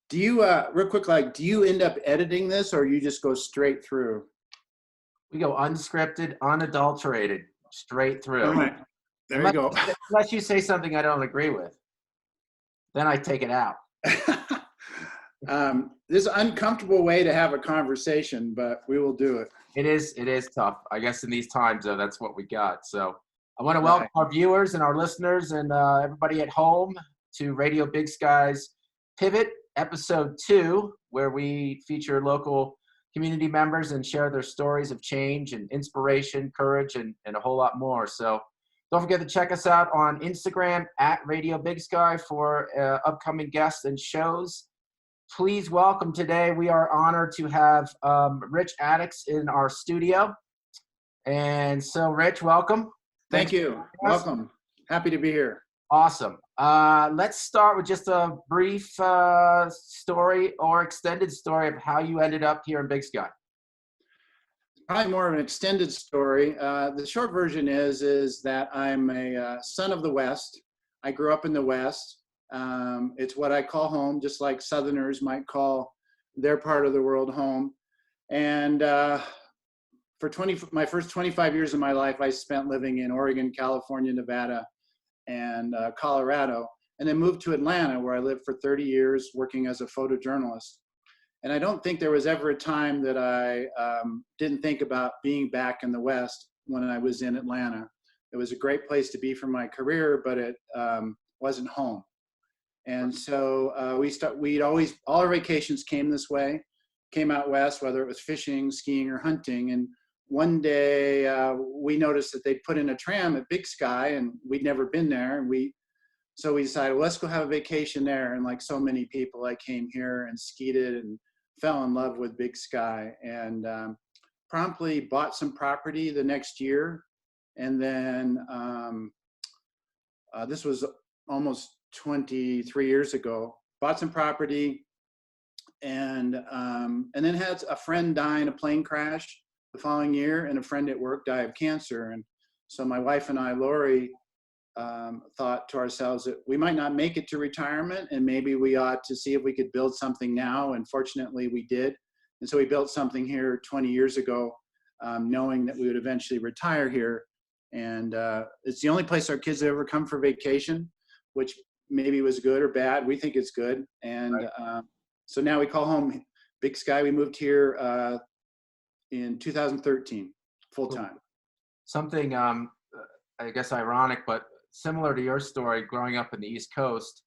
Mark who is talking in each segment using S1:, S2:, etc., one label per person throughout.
S1: Do you, real quick, like, do you end up editing this or you just go straight through?
S2: We go unscripted, unadulterated, straight
S1: All
S2: through.
S1: right, there you
S2: Unless,
S1: go.
S2: unless you say something I don't agree with, then I take it out.
S1: This is an uncomfortable way to have a conversation, but we will do it.
S2: It is tough. I guess in these times, though, that's what we got. So I want to welcome
S1: Right.
S2: our viewers and our listeners and everybody at home to Radio Big Sky's Pivot, Episode 2, where we feature local community members and share their stories of change and inspiration, courage, and a whole lot more. So don't forget to check us out on Instagram at Radio Big Sky for upcoming guests and shows. Please welcome today. We are honored to have Rich Addicks in our studio. And so, Rich, welcome.
S1: Thank you. Welcome. Happy to be here.
S2: Awesome. Let's start with just a brief story or extended story of how you ended up here in Big Sky.
S1: Probably more of an extended story. The short version is that I'm a son of the West. I grew up in the West. It's what I call home, just like Southerners might call their part of the world home. And for my first 25 years of my life, I spent living in Oregon, California, Nevada, and Colorado, and then moved to Atlanta, where I lived for 30 years working as a photojournalist. And I don't think there was ever a time that I didn't think about being back in the West when I was in Atlanta. It was a great place to be for my career, but it wasn't home. And so all our vacations came this way, came out west, whether it was fishing, skiing, or hunting. And one day we noticed that they'd put in a tram at Big Sky, and we'd never been there. And so we decided, well, let's go have a vacation there. And like so many people, I came here and skied it and fell in love with Big Sky, and promptly bought some property the next year. And then this was almost 23 years ago, bought some property, and then had a friend die in a plane crash the following year, and a friend at work die of cancer. And so my wife and I, Lori, thought to ourselves that we might not make it to retirement, and maybe we ought to see if we could build something now. And fortunately we did. And so we built something here 20 years ago, knowing that we would eventually retire here. And it's the only place our kids have ever come for vacation, which maybe was good or bad. We think it's good. And right. So now we call home Big Sky. We moved here in 2013, full time.
S2: Something, I guess, ironic, but similar to your story, growing up in the East Coast,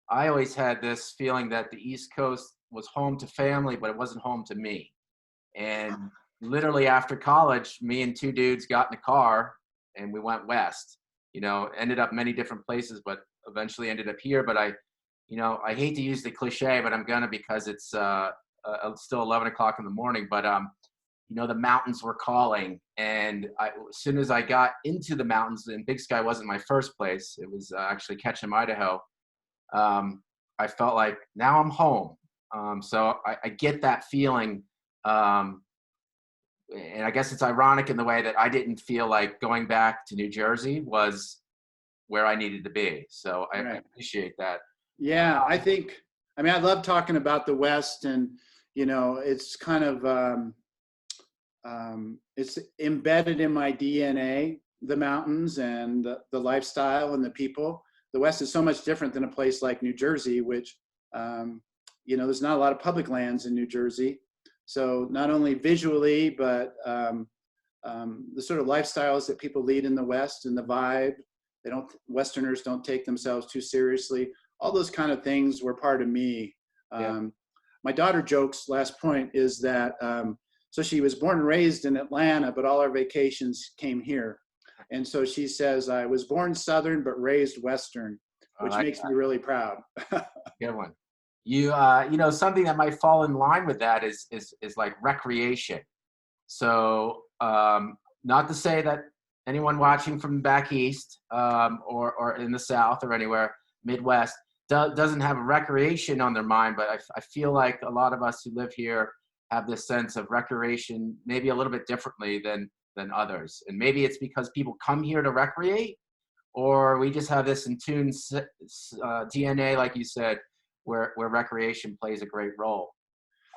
S2: I always had this feeling that the East Coast was home to family, but it wasn't home to me. And literally after college, me and two dudes got in a car and we went west. Ended up many different places, but eventually ended up here. But I hate to use the cliche, but I'm gonna, because it's still 11 o'clock in the morning. But the mountains were calling, and as soon as I got into the mountains, and Big Sky wasn't my first place, it was actually Ketchum, Idaho. I felt like now I'm home. So I get that feeling. And I guess it's ironic in the way that I didn't feel like going back to New Jersey was where I needed to be. So I appreciate that.
S1: Yeah, I love talking about the West, and, it's kind of, it's embedded in my DNA, the mountains and the lifestyle and the people. The West is so much different than a place like New Jersey, which, there's not a lot of public lands in New Jersey. So not only visually, but the sort of lifestyles that people lead in the West and the vibe, Westerners don't take themselves too seriously. All those kind of things were part of me. My daughter jokes, last point, is that, so she was born and raised in Atlanta, but all our vacations came here. And so she says, I was born Southern, but raised Western, which makes me really proud.
S2: Good one. Something that might fall in line with that is like recreation. So not to say that anyone watching from back east or in the South or anywhere, Midwest, doesn't have recreation on their mind, but I feel like a lot of us who live here have this sense of recreation maybe a little bit differently than others. And maybe it's because people come here to recreate, or we just have this in tune DNA, like you said, where recreation plays a great role.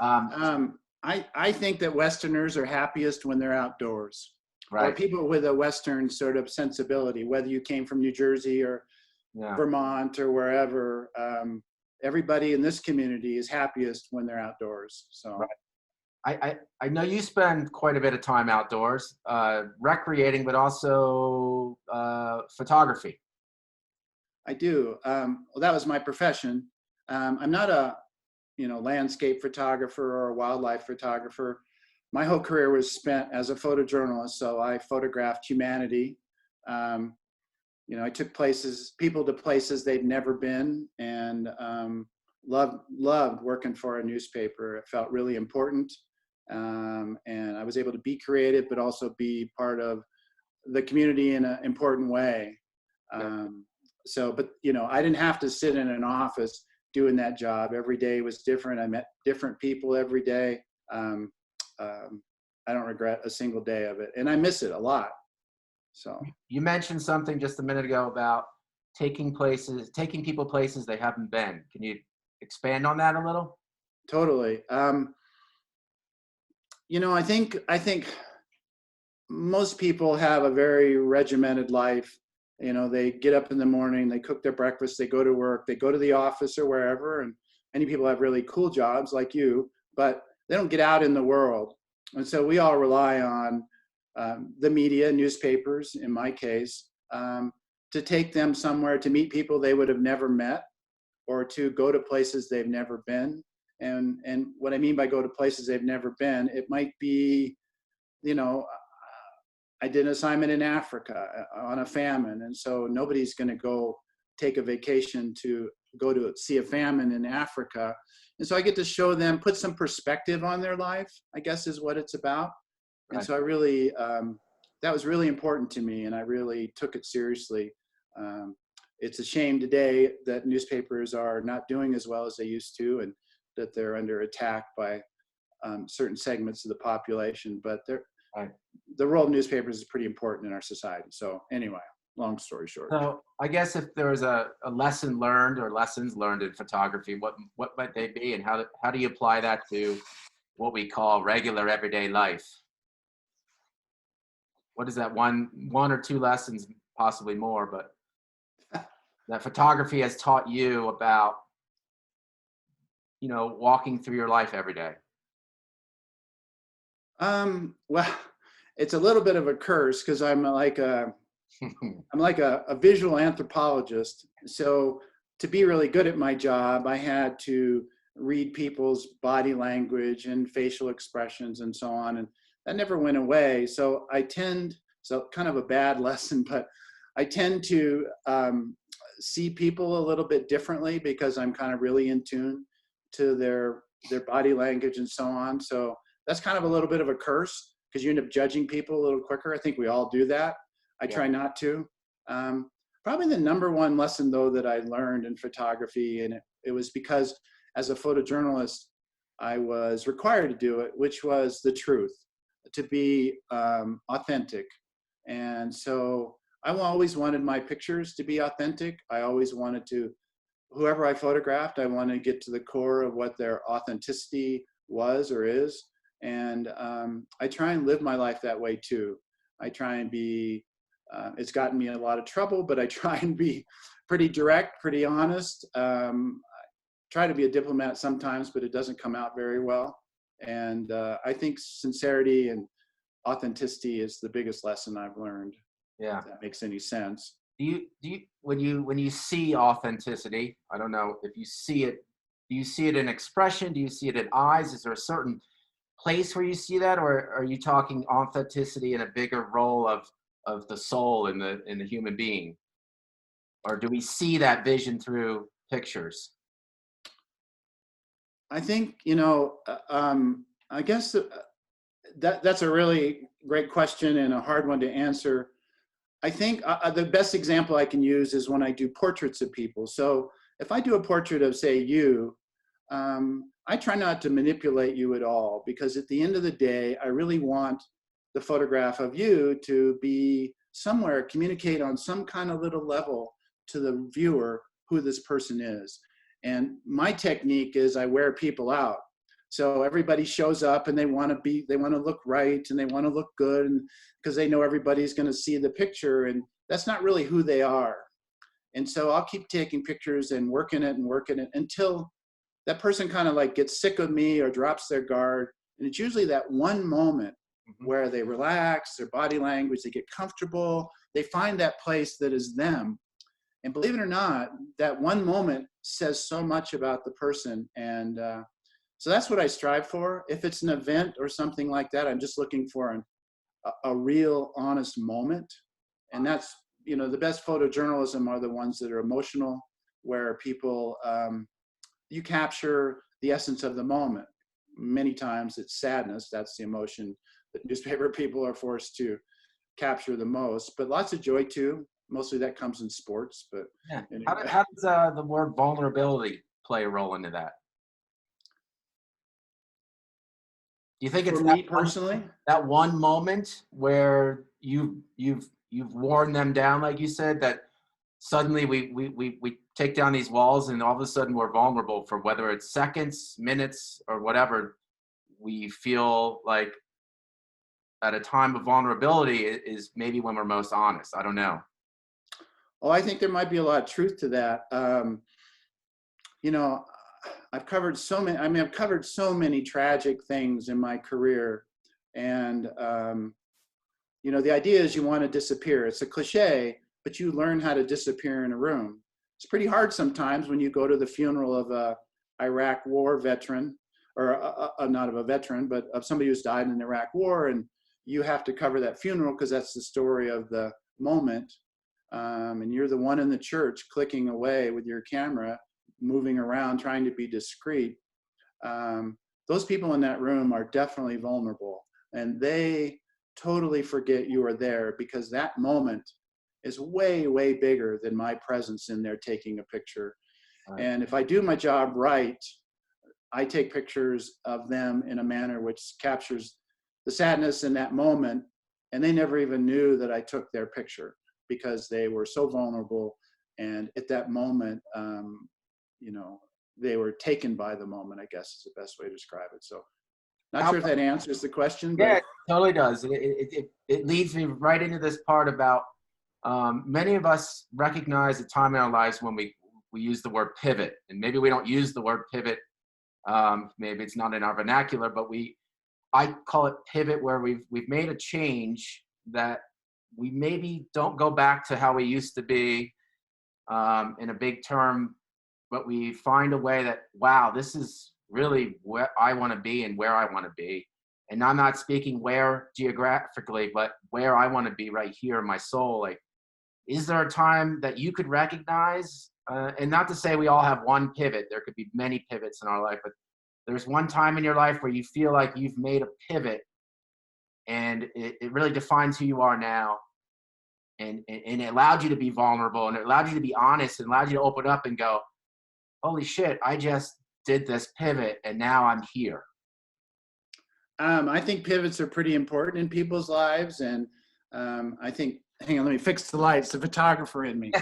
S2: Um,
S1: I think that Westerners are happiest when they're outdoors, or
S2: right.
S1: people with a Western sort of sensibility, whether you came from New Jersey or
S2: Yeah.
S1: Vermont or wherever. Everybody in this community is happiest when they're outdoors. So
S2: Right. I know you spend quite a bit of time outdoors, recreating, but also photography.
S1: I do. Well, that was my profession. I'm not a landscape photographer or a wildlife photographer. My whole career was spent as a photojournalist, so I photographed humanity. Um, I took people to places they'd never been, and loved working for a newspaper. It felt really important, and I was able to be creative, but also be part of the community in an important way.
S2: Yeah.
S1: But I didn't have to sit in an office doing that job. Every day was different. I met different people every day. Um, I don't regret a single day of it, and I miss it a lot. So
S2: You mentioned something just a minute ago about taking people places they haven't been. Can you expand on that a little?
S1: totally. I think most people have a very regimented life. They get up in the morning, they cook their breakfast, they go to work, they go to the office or wherever. And many people have really cool jobs like you, but they don't get out in the world. And so we all rely on the media, newspapers, in my case, to take them somewhere to meet people they would have never met, or to go to places they've never been. And what I mean by go to places they've never been, it might be, you know, I did an assignment in Africa on a famine, and so nobody's going to go take a vacation to go to see a famine in Africa. And so I get to show them, put some perspective on their life, I guess is what it's about. And
S2: Right.
S1: so I really, that was really important to me, and I really took it seriously. It's a shame today that newspapers are not doing as well as they used to, and that they're under attack by certain segments of the population. But
S2: Right.
S1: the role of newspapers is pretty important in our society. So anyway, long story short.
S2: So I guess if there was a lesson learned or lessons learned in photography, what might they be, and how do you apply that to what we call regular everyday life? What is that one or two lessons, possibly more, but that photography has taught you about, walking through your life every day?
S1: Well, it's a little bit of a curse because I'm like a visual anthropologist. So to be really good at my job, I had to read people's body language and facial expressions and so on. And that never went away. So so kind of a bad lesson, but I tend to see people a little bit differently because I'm kind of really in tune to their body language and so on. So that's kind of a little bit of a curse because you end up judging people a little quicker. I think we all do that. I
S2: Yeah.
S1: try not to. Probably the number one lesson though that I learned in photography, and it was because as a photojournalist, I was required to do it, which was the truth, to be authentic. And so I always wanted my pictures to be authentic. I always wanted to, whoever I photographed, I wanted to get to the core of what their authenticity was or is. And I try and live my life that way too. I try and be, it's gotten me in a lot of trouble, but I try and be pretty direct, pretty honest. Try to be a diplomat sometimes, but it doesn't come out very well. And I think sincerity and authenticity is the biggest lesson I've learned,
S2: Yeah.
S1: if that makes any sense.
S2: Do you when you see authenticity, I don't know if you see it, do you see it in expression? Do you see it in eyes? Is there a certain place where you see that, or are you talking authenticity in a bigger role of the soul in the human being? Or do we see that vision through pictures?
S1: I think, I guess that's a really great question and a hard one to answer. I think the best example I can use is when I do portraits of people. So if I do a portrait of, say, you, I try not to manipulate you at all, because at the end of the day, I really want the photograph of you to be somewhere, communicate on some kind of little level to the viewer who this person is. And my technique is I wear people out. So everybody shows up and they want to look right and they want to look good, and because they know everybody's going to see the picture, and that's not really who they are. And so I'll keep taking pictures and working it until that person kind of like gets sick of me or drops their guard. And it's usually that one moment where they relax, their body language, they get comfortable, they find that place that is them. And believe it or not, that one moment says so much about the person. And so that's what I strive for. If it's an event or something like that, I'm just looking for a real honest moment. And that's, the best photojournalism are the ones that are emotional, where people, you capture the essence of the moment. Many times it's sadness. That's the emotion that newspaper people are forced to capture the most, but lots of joy too. Mostly that comes in sports, but
S2: Yeah.
S1: anyway.
S2: How does the word vulnerability play a role into that? Do you think it's
S1: For me personally,
S2: that one moment where you've worn them down, like you said, that suddenly we take down these walls and all of a sudden we're vulnerable for whether it's seconds, minutes, or whatever. We feel like at a time of vulnerability is maybe when we're most honest. I don't know.
S1: oh, I think there might be a lot of truth to that. You know, I've covered so many tragic things in my career. And, the idea is you want to disappear. It's a cliche, but you learn how to disappear in a room. It's pretty hard sometimes when you go to the funeral of a Iraq war veteran, or not of a veteran, but of somebody who's died in the Iraq war. And you have to cover that funeral because that's the story of the moment. And you're the one in the church clicking away with your camera, moving around, trying to be discreet. Those people in that room are definitely vulnerable, and they totally forget you are there because that moment is way, way bigger than my presence in there taking a picture.
S2: Right.
S1: And if I do my job right, I take pictures of them in a manner which captures the sadness in that moment, and they never even knew that I took their picture because they were so vulnerable. And at that moment, they were taken by the moment, I guess is the best way to describe it. So not sure if that answers the question,
S2: Yeah,
S1: but
S2: it totally does. It leads me right into this part about many of us recognize a time in our lives when we use the word pivot, and maybe we don't use the word pivot. Maybe it's not in our vernacular, but I call it pivot, where we've made a change that we maybe don't go back to how we used to be in a big term, but we find a way that, wow, this is really where I want to be and where I want to be. And I'm not speaking where geographically, but where I want to be right here in my soul. Like, is there a time that you could recognize, and not to say we all have one pivot, there could be many pivots in our life, but there's one time in your life where you feel like you've made a pivot and it really defines who you are now. And it allowed you to be vulnerable, and it allowed you to be honest, and allowed you to open up and go, holy shit, I just did this pivot and now I'm here.
S1: I think pivots are pretty important in people's lives. And I think, hang on, let me fix the lights, the photographer in me.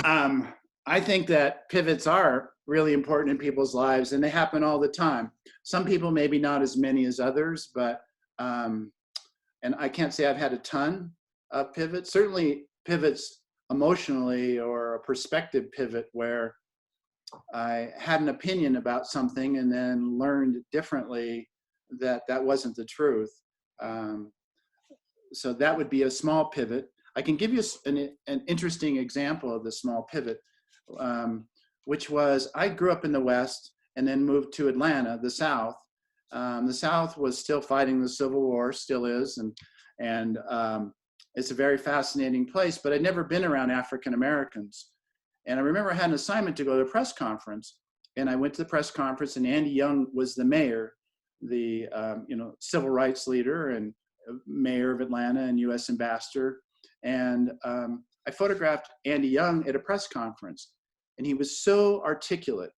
S1: I think that pivots are really important in people's lives, and they happen all the time. Some people, maybe not as many as others, but, and I can't say I've had a ton of pivots. Certainly pivots emotionally, or a perspective pivot where I had an opinion about something and then learned differently that wasn't the truth. So that would be a small pivot. I can give you an interesting example of the small pivot, which was I grew up in the West and then moved to Atlanta, the South. The South was still fighting the Civil War, still is, and it's a very fascinating place, but I'd never been around African Americans. And I remember I had an assignment to go to a press conference, and I went to the press conference, and Andy Young was the mayor, the civil rights leader and mayor of Atlanta and U.S. ambassador. And I photographed Andy Young at a press conference, and he was so articulate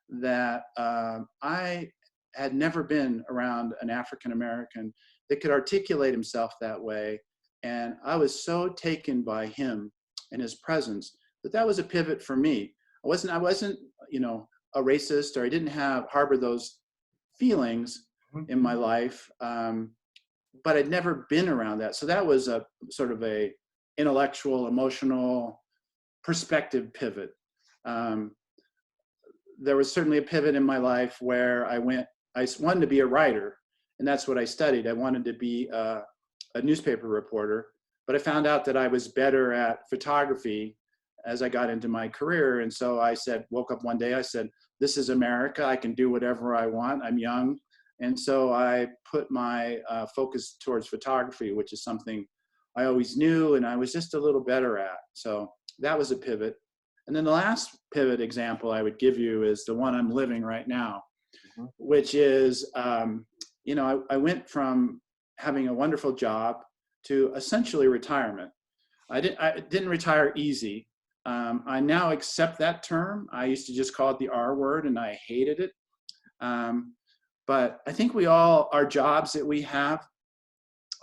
S1: that I had never been around an African American that could articulate himself that way. And I was so taken by him and his presence but that was a pivot for me. I wasn't, a racist, or I didn't harbor those feelings in my life. But I'd never been around that. So that was a sort of a intellectual, emotional perspective pivot. Um, there was certainly a pivot in my life where I wanted to be a writer, and that's what I studied. I wanted to be a newspaper reporter, but I found out that I was better at photography as I got into my career. And so woke up one day, I said, this is America. I can do whatever I want. I'm young. And so I put my focus towards photography, which is something I always knew and I was just a little better at. So that was a pivot. And then the last pivot example I would give you is the one I'm living right now, which is, I went from having a wonderful job to essentially retirement. I didn't retire easy. I now accept that term. I used to just call it the R word, and I hated it. But I think our jobs that we have,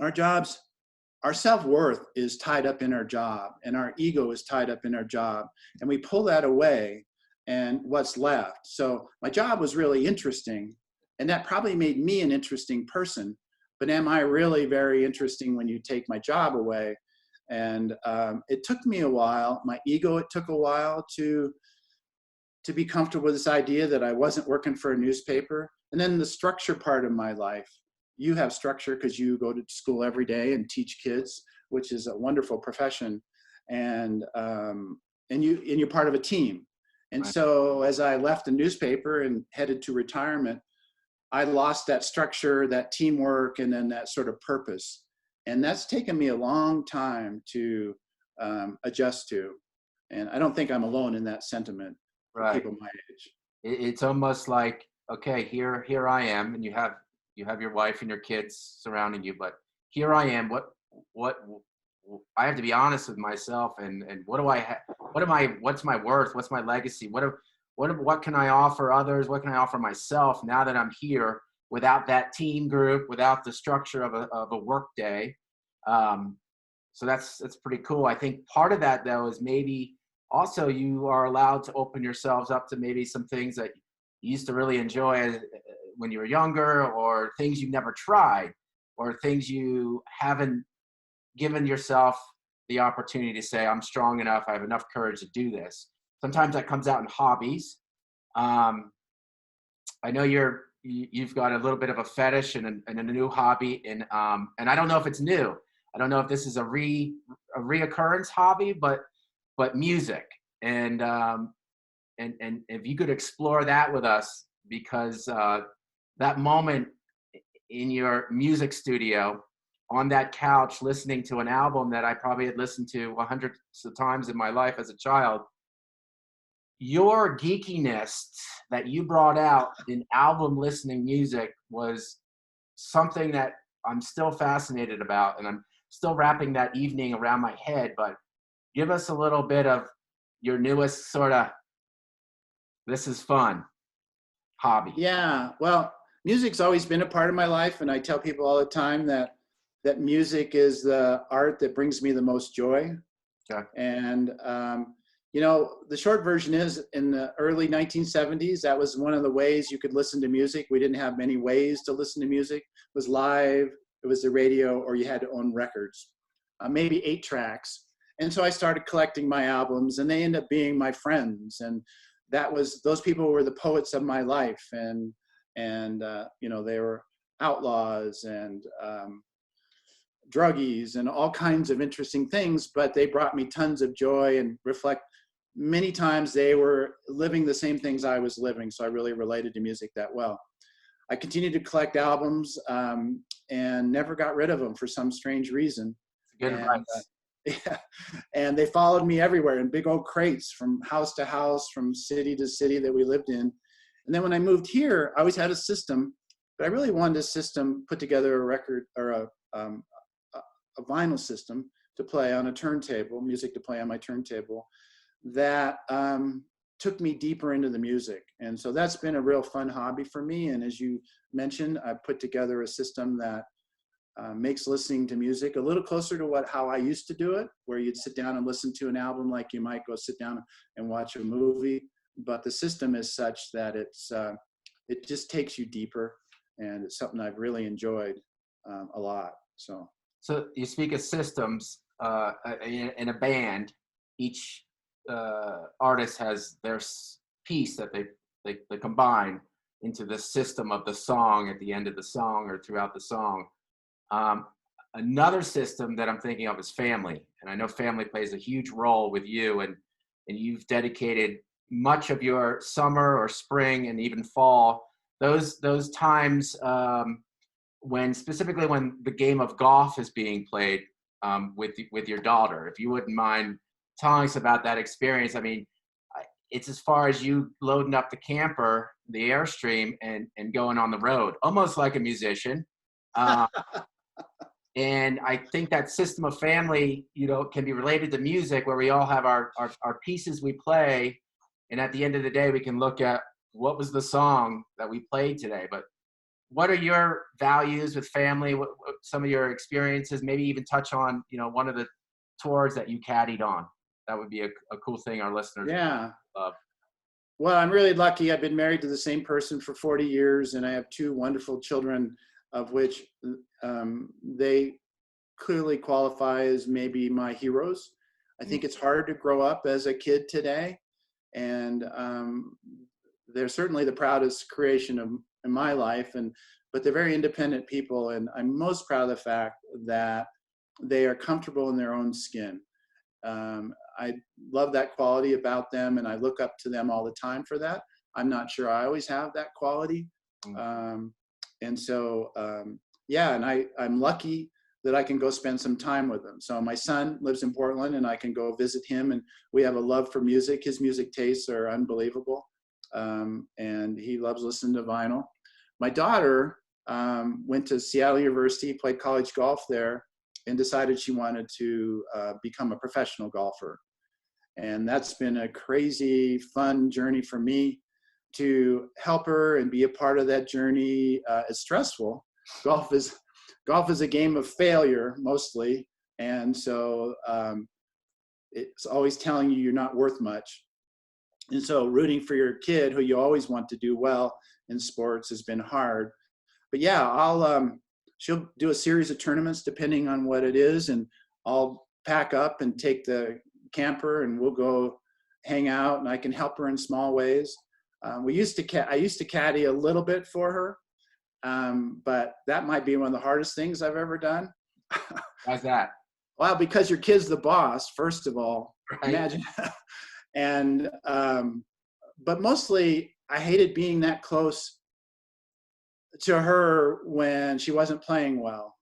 S1: our self-worth is tied up in our job, and our ego is tied up in our job. And we pull that away, and what's left? So my job was really interesting, and that probably made me an interesting person. But am I really very interesting when you take my job away? And it took me a while. My ego, it took a while to be comfortable with this idea that I wasn't working for a newspaper. And then the structure part of my life. You have structure because you go to school every day and teach kids, which is a wonderful profession. And you're part of a team. And so as I left the newspaper and headed to retirement, I lost that structure, that teamwork, and then that sort of purpose. And that's taken me a long time to adjust to. And I don't think I'm alone in that sentiment for people my age.
S2: It's almost like, okay, here I am, and you have your wife and your kids surrounding you, but here I am. What I have to be honest with myself, and what do I have? What's my worth? What's my legacy? What can I offer others? What can I offer myself now that I'm here without that team group, without the structure of a work day? So that's pretty cool. I think part of that, though, is maybe also you are allowed to open yourselves up to maybe some things that you used to really enjoy when you were younger, or things you've never tried, or things you haven't given yourself the opportunity to say, I'm strong enough, I have enough courage to do this. Sometimes that comes out in hobbies. I know you've got a little bit of a fetish and a new hobby, and I don't know if it's new. I don't know if this is a reoccurrence hobby, but music, and if you could explore that with us, because that moment in your music studio on that couch listening to an album that I probably had listened to hundreds of times in my life as a child, your geekiness that you brought out in album listening music was something that I'm still fascinated about, and I'm still wrapping that evening around my head. But give us a little bit of your newest sort of, this is fun hobby.
S1: Yeah, well, music's always been a part of my life, and I tell people all the time that music is the art that brings me the most joy.
S2: Okay.
S1: And the short version is, in the early 1970s, that was one of the ways you could listen to music. We didn't have many ways to listen to music. It was live, it was the radio, or you had to own records, maybe 8 tracks. And so I started collecting my albums, and they ended up being my friends. And those people were the poets of my life. And they were outlaws and druggies and all kinds of interesting things, but they brought me tons of joy and many times they were living the same things I was living. So I really related to music that well. I continued to collect albums and never got rid of them for some strange reason.
S2: Good advice.
S1: Yeah, and they followed me everywhere in big old crates from house to house, from city to city that we lived in. And then when I moved here, I always had a system, but I really wanted a system, put together a record or a vinyl system to play on a turntable, music to play on my turntable, that took me deeper into the music. And so that's been a real fun hobby for me. And as you mentioned, I put together a system that makes listening to music a little closer to how I used to do it, where you'd sit down and listen to an album like you might go sit down and watch a movie. But the system is such that it just takes you deeper, and it's something I've really enjoyed a lot.
S2: So you speak of systems in a band. Each artist has their piece that they combine into the system of the song at the end of the song or throughout the song. Another system that I'm thinking of is family, and I know family plays a huge role with you, and you've dedicated much of your summer or spring and even fall, those times when specifically when the game of golf is being played with your daughter. If you wouldn't mind telling us about that experience. I mean, it's as far as you loading up the camper, the Airstream, and going on the road, almost like a musician. And I think that system of family, can be related to music, where we all have our pieces we play. And at the end of the day, we can look at what was the song that we played today. But what are your values with family? What some of your experiences? Maybe even touch on, one of the tours that you caddied on. That would be a cool thing our listeners
S1: Yeah.
S2: love.
S1: Well, I'm really lucky. I've been married to the same person for 40 years, and I have two wonderful children, of which they clearly qualify as maybe my heroes. I think it's hard to grow up as a kid today, and they're certainly the proudest creation in my life. But they're very independent people, and I'm most proud of the fact that they are comfortable in their own skin. I love that quality about them, and I look up to them all the time for that. I'm not sure I always have that quality. And so, yeah, and I'm lucky that I can go spend some time with them. So my son lives in Portland, and I can go visit him, and we have a love for music. His music tastes are unbelievable, and he loves listening to vinyl. My daughter went to Seattle University, played college golf there, and decided she wanted to become a professional golfer. And that's been a crazy, fun journey for me to help her and be a part of that journey. It's stressful. Golf is a game of failure mostly. And so it's always telling you you're not worth much. And so rooting for your kid, who you always want to do well in sports, has been hard. But yeah, she'll do a series of tournaments depending on what it is, and I'll pack up and take the camper, and we'll go hang out, and I can help her in small ways. I used to caddy a little bit for her, but that might be one of the hardest things I've ever done.
S2: How's that?
S1: Well, because your kid's the boss, first of all.
S2: Right.
S1: Imagine. And but mostly I hated being that close to her when she wasn't playing well.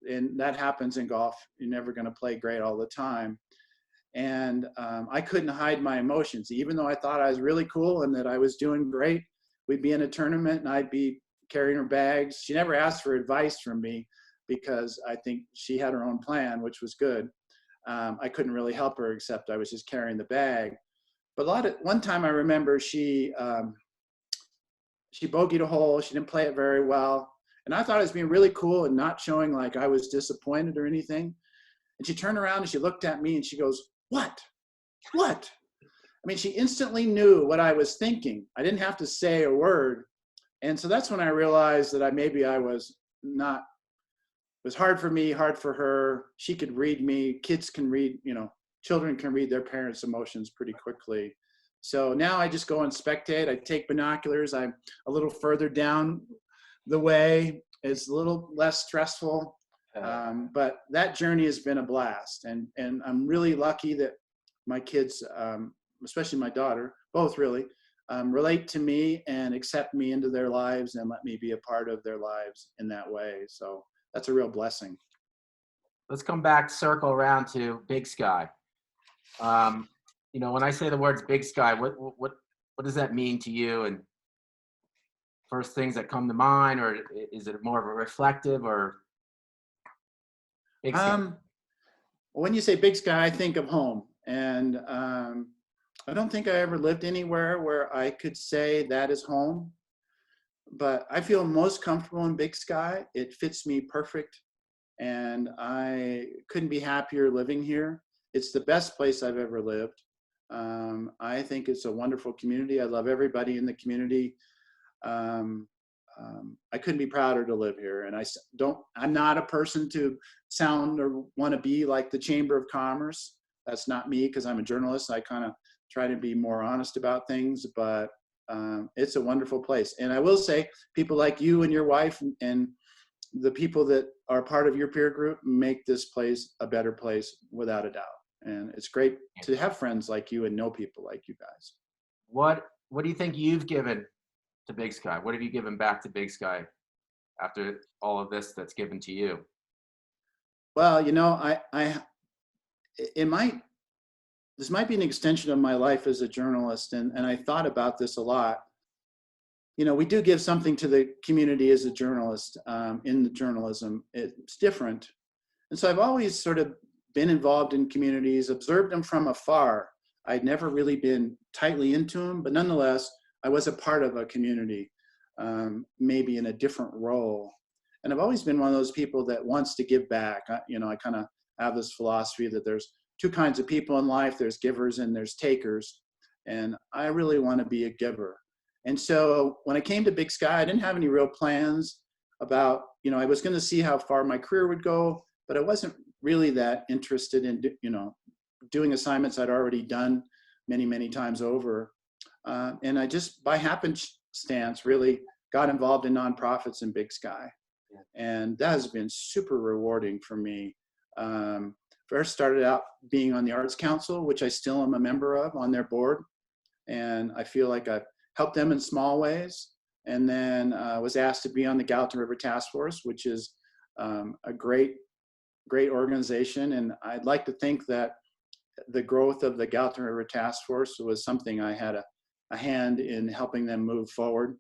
S1: And that happens in golf. You're never going to play great all the time. And I couldn't hide my emotions, even though I thought I was really cool and that I was doing great. We'd be in a tournament and I'd be carrying her bags. She never asked for advice from me because I think she had her own plan, which was good. I couldn't really help her except I was just carrying the bag. But one time I remember she bogeyed a hole. She didn't play it very well. And I thought I was being really cool and not showing like I was disappointed or anything. And she turned around and she looked at me and she goes, "What? What?" I mean, she instantly knew what I was thinking. I didn't have to say a word. And so that's when I realized that I was not, it was hard for me, hard for her. She could read me. Kids can read, children can read their parents' emotions pretty quickly. So now I just go and spectate. I take binoculars. I'm a little further down the way. It's a little less stressful. But that journey has been a blast. And I'm really lucky that my kids, especially my daughter, both really, relate to me and accept me into their lives and let me be a part of their lives in that way. So that's a real blessing.
S2: Let's come back, circle around to Big Sky. When I say the words Big Sky, what does that mean to you? And first things that come to mind, or is it more of a reflective or Big Sky?
S1: When you say Big Sky, I think of home. And I don't think I ever lived anywhere where I could say that is home. But I feel most comfortable in Big Sky. It fits me perfect. and I couldn't be happier living here. It's the best place I've ever lived. I think it's a wonderful community. I love everybody in the community. Um, I couldn't be prouder to live here. And I'm not a person to sound or want to be like the Chamber of Commerce. That's not me, because I'm a journalist. I kind of try to be more honest about things, but it's a wonderful place. And I will say, people like you and your wife and the people that are part of your peer group make this place a better place without a doubt. And it's great to have friends like you and know people like you guys.
S2: What do you think you've given to Big Sky? What have you given back to Big Sky after all of this that's given to you?
S1: Well, you know, this might be an extension of my life as a journalist, and I thought about this a lot. You know, we do give something to the community as a journalist in the journalism. It's different. And so I've always sort of been involved in communities, observed them from afar. I'd never really been tightly into them, but nonetheless, I was a part of a community, maybe in a different role. And I've always been one of those people that wants to give back. I kind of have this philosophy that there's two kinds of people in life. There's givers and there's takers. And I really want to be a giver. And so when I came to Big Sky, I didn't have any real plans about, I was going to see how far my career would go, but I wasn't really that interested in, doing assignments I'd already done many, many times over. And I just, by happenstance, really got involved in nonprofits in Big Sky. And that has been super rewarding for me. First started out being on the Arts Council, which I still am a member of, on their board. And I feel like I've helped them in small ways. And then was asked to be on the Gallatin River Task Force, which is a great organization. And I'd like to think that the growth of the Gallatin River Task Force was something I had a hand in helping them move forward.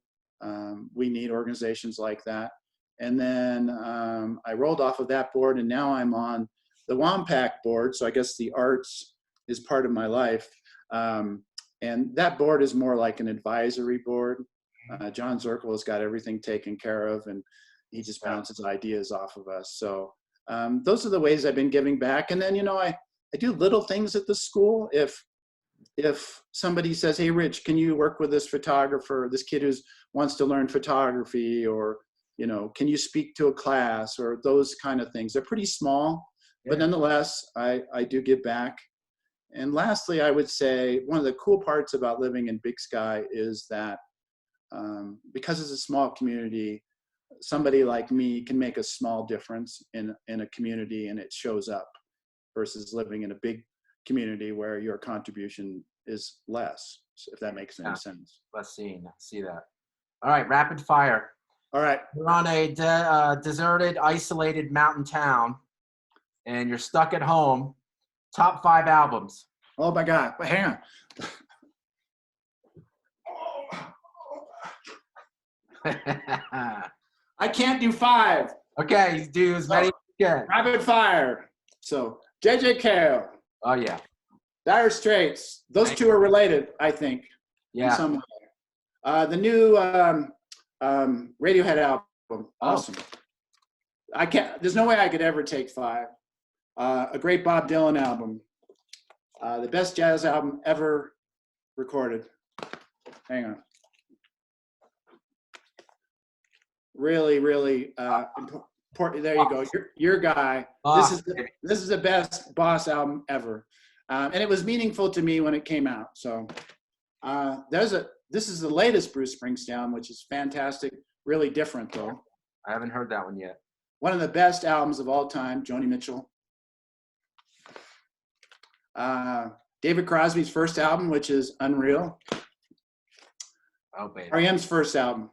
S1: We need organizations like that. And then I rolled off of that board, and now I'm on the WAMPAC board. So I guess the arts is part of my life. And that board is more like an advisory board. John Zirkle has got everything taken care of, and he just bounces ideas off of us. So those are the ways I've been giving back. And then, I do little things at the school. If somebody says, hey, Rich, can you work with this photographer, this kid who wants to learn photography, or, can you speak to a class, or those kind of things. They're pretty small, but nonetheless, I do give back. And lastly, I would say one of the cool parts about living in Big Sky is that because it's a small community, somebody like me can make a small difference in a community, and it shows up, versus living in a big community where your contribution is less, if that makes any sense.
S2: Let's see that. All right, rapid fire.
S1: All right.
S2: You're on a deserted, isolated mountain town, and you're stuck at home. Top 5 albums.
S1: Oh my God, but hang on. I can't do 5.
S2: Okay, do as many as you can.
S1: Rapid fire. So J.J. Cale.
S2: Oh yeah.
S1: Dire Straits. Those two are related, I think.
S2: Yeah.
S1: In some way. The new Radiohead album. Awesome. There's no way I could ever take 5. A great Bob Dylan album. The best jazz album ever recorded. Hang on. Really, really important. There you go. Your guy. This is the best Boss album ever, and it was meaningful to me when it came out. So this is the latest Bruce Springsteen album, which is fantastic. Really different though.
S2: I haven't heard that one yet.
S1: One of the best albums of all time. Joni Mitchell. David Crosby's first album, which is Unreal.
S2: Oh, baby.
S1: R.E.M's first album.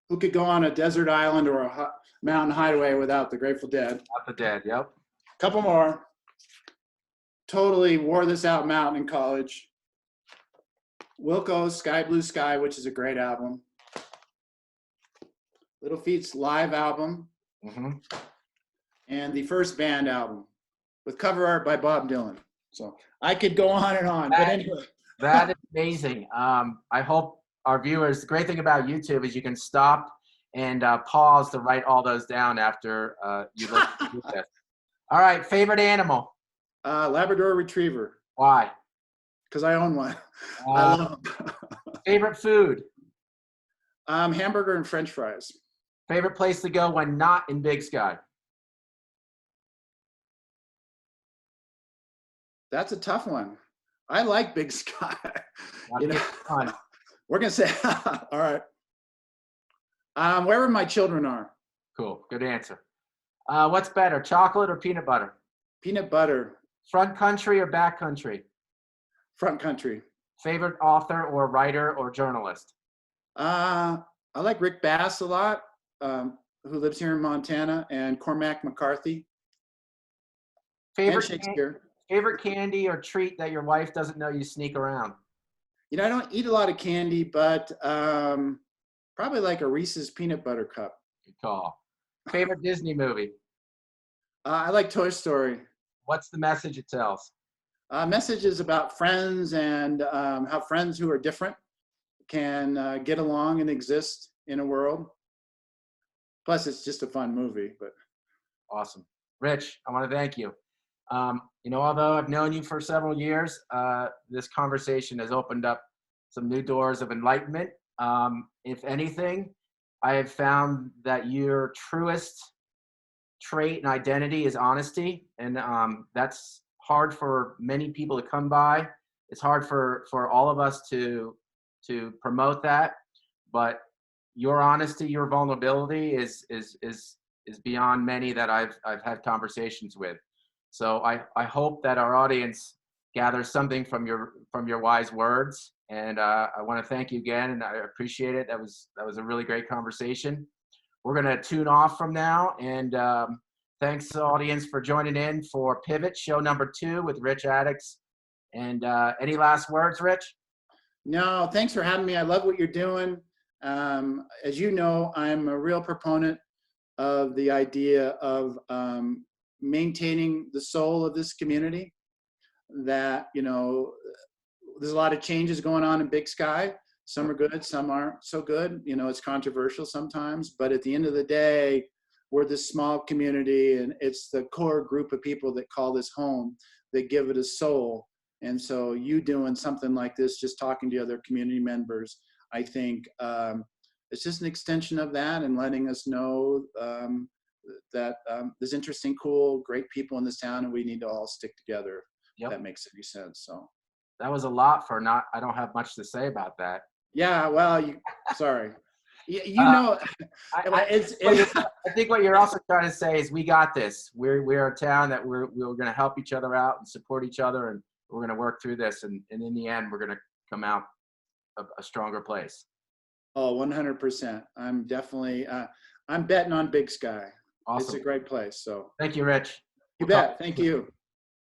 S1: Who could go on a desert island or a mountain hideaway without the Grateful Dead?
S2: Not the Dead, yep.
S1: Couple more. Totally wore this album out in college. Wilco's Sky Blue Sky, which is a great album. Little Feat's live album.
S2: Mm-hmm.
S1: And the first band album with cover art by Bob Dylan. So I could go on and on, but anyway.
S2: That is amazing. I hope our viewers, the great thing about YouTube is you can stop and pause to write all those down after you listen to this. All right, favorite animal?
S1: Labrador Retriever,
S2: Why?
S1: because I own one. I
S2: Uh,
S1: love them.
S2: favorite food?
S1: Hamburger and French fries.
S2: Favorite place to go when not in Big Sky?
S1: That's a tough one. I like Big Sky.
S2: Gotta
S1: You know,
S2: get fun.
S1: we're gonna say, all right. Wherever my children are.
S2: Cool, good answer. What's better, chocolate or peanut butter?
S1: Peanut butter,
S2: Front country or back country?
S1: front country.
S2: Favorite author or writer or journalist?
S1: I like Rick Bass a lot, who lives here in Montana, and Cormac McCarthy, and
S2: Favorite
S1: Shakespeare.
S2: favorite candy or treat that your wife doesn't know you sneak around?
S1: You know, I don't eat a lot of candy, but probably like a Reese's peanut butter cup.
S2: Good call. Favorite Disney movie?
S1: I like Toy Story.
S2: What's the message it tells?
S1: Messages about friends and how friends who are different can get along and exist in a world. Plus, it's just a fun movie. But
S2: Awesome. Rich, I want to thank you. Although I've known you for several years, this conversation has opened up some new doors of enlightenment. If anything, I have found that your truest trait and identity is honesty, and that's hard for many people to come by. It's hard for all of us to promote that, but your honesty, your vulnerability is beyond many that I've had conversations with. So I hope that our audience gathers something from your wise words, and I want to thank you again, and I appreciate it. That was a really great conversation. We're gonna tune off from now, and thanks audience for joining in for Pivot Show number 2 with Rich Addicks. And any last words, Rich?
S1: no, thanks for having me. I love what you're doing. As you know, I'm a real proponent of the idea of maintaining the soul of this community. That, there's a lot of changes going on in Big Sky. Some are good, some aren't so good. It's controversial sometimes, but at the end of the day, we're this small community, and it's the core group of people that call this home, that give it a soul. And so you doing something like this, just talking to other community members, I think it's just an extension of that, and letting us know that there's interesting, cool, great people in this town, and we need to all stick together.
S2: Yep.
S1: If that makes any sense. So
S2: that was a lot for not. I don't have much to say about that.
S1: Yeah, well, sorry.
S2: I
S1: It's
S2: think what you're also trying to say is we got this. We're a town that we're going to help each other out and support each other, and we're going to work through this. And in the end, we're going to come out a stronger place.
S1: Oh, 100%. I'm definitely, I'm betting on Big Sky.
S2: Awesome.
S1: It's a great place. So
S2: thank you, Rich.
S1: You bet. Thank you.